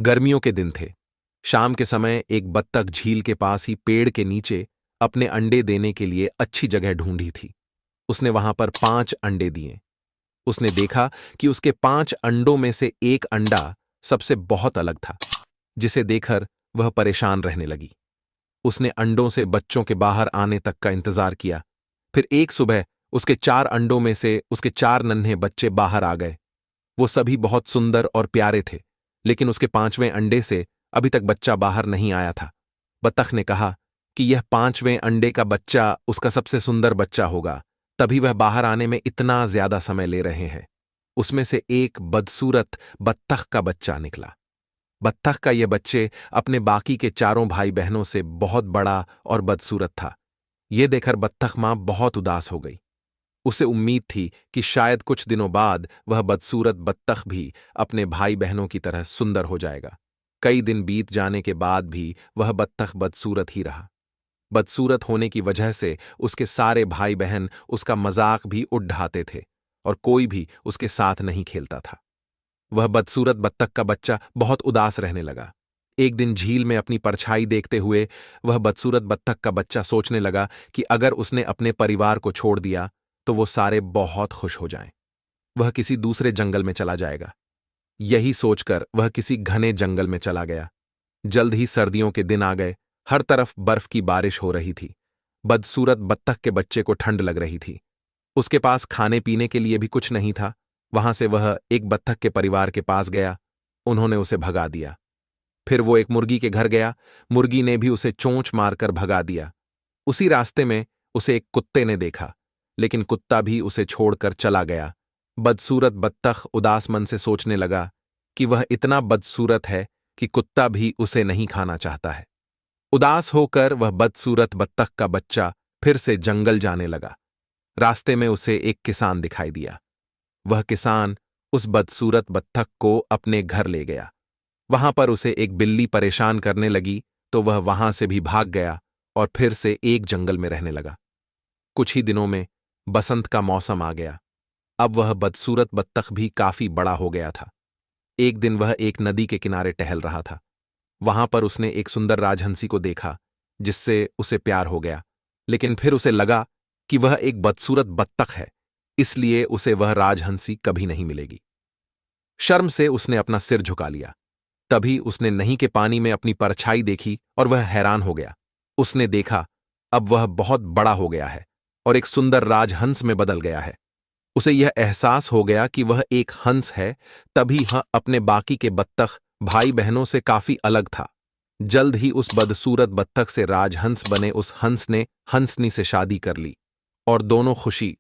गर्मियों के दिन थे। शाम के समय एक बत्तख झील के पास ही पेड़ के नीचे अपने अंडे देने के लिए अच्छी जगह ढूंढी थी। उसने वहां पर 5 अंडे दिए। उसने देखा कि उसके 5 अंडों में से एक अंडा सबसे बहुत अलग था, जिसे देखकर वह परेशान रहने लगी। उसने अंडों से बच्चों के बाहर आने तक का इंतजार किया। फिर एक सुबह उसके 4 अंडों में से उसके 4 नन्हे बच्चे बाहर आ गए। वो सभी बहुत सुंदर और प्यारे थे, लेकिन उसके 5वें अंडे से अभी तक बच्चा बाहर नहीं आया था। बत्तख ने कहा कि यह 5वें अंडे का बच्चा उसका सबसे सुंदर बच्चा होगा, तभी वह बाहर आने में इतना ज्यादा समय ले रहे हैं। उसमें से एक बदसूरत बत्तख का बच्चा निकला। बत्तख का यह बच्चे अपने बाकी के चारों भाई बहनों से बहुत बड़ा और बदसूरत था। यह देखकर बत्तख मां बहुत उदास हो गई। उसे उम्मीद थी कि शायद कुछ दिनों बाद वह बदसूरत बत्तख भी अपने भाई बहनों की तरह सुंदर हो जाएगा। कई दिन बीत जाने के बाद भी वह बत्तख बदसूरत ही रहा। बदसूरत होने की वजह से उसके सारे भाई बहन उसका मजाक भी उड़ाते थे और कोई भी उसके साथ नहीं खेलता था। वह बदसूरत बत्तख का बच्चा बहुत उदास रहने लगा। एक दिन झील में अपनी परछाई देखते हुए वह बदसूरत बत्तख का बच्चा सोचने लगा कि अगर उसने अपने परिवार को छोड़ दिया तो वो सारे बहुत खुश हो जाएं। वह किसी दूसरे जंगल में चला जाएगा। यही सोचकर वह किसी घने जंगल में चला गया। जल्द ही सर्दियों के दिन आ गए। हर तरफ बर्फ की बारिश हो रही थी। बदसूरत बत्तख के बच्चे को ठंड लग रही थी। उसके पास खाने पीने के लिए भी कुछ नहीं था। वहां से वह एक बत्तख के परिवार के पास गया। उन्होंने उसे भगा दिया। फिर वो एक मुर्गी के घर गया। मुर्गी ने भी उसे चोंच मारकर भगा दिया। उसी रास्ते में उसे एक कुत्ते ने देखा, लेकिन कुत्ता भी उसे छोड़कर चला गया। बदसूरत बत्तख उदास मन से सोचने लगा कि वह इतना बदसूरत है कि कुत्ता भी उसे नहीं खाना चाहता है। उदास होकर वह बदसूरत बत्तख का बच्चा फिर से जंगल जाने लगा। रास्ते में उसे एक किसान दिखाई दिया। वह किसान उस बदसूरत बत्तख को अपने घर ले गया। वहां पर उसे एक बिल्ली परेशान करने लगी तो वह वहां से भी भाग गया और फिर से एक जंगल में रहने लगा। कुछ ही दिनों में बसंत का मौसम आ गया। अब वह बदसूरत बत्तख भी काफी बड़ा हो गया था। एक दिन वह एक नदी के किनारे टहल रहा था। वहां पर उसने एक सुंदर राजहंसी को देखा, जिससे उसे प्यार हो गया। लेकिन फिर उसे लगा कि वह एक बदसूरत बत्तख है, इसलिए उसे वह राजहंसी कभी नहीं मिलेगी। शर्म से उसने अपना सिर झुका लिया। तभी उसने नही के पानी में अपनी परछाई देखी और वह हैरान हो गया। उसने देखा अब वह बहुत बड़ा हो गया है और एक सुंदर राजहंस में बदल गया है। उसे यह एहसास हो गया कि वह एक हंस है, तभी वह अपने बाकी के बत्तख भाई बहनों से काफी अलग था। जल्द ही उस बदसूरत बत्तख से राजहंस बने उस हंस ने हंसनी से शादी कर ली और दोनों खुशी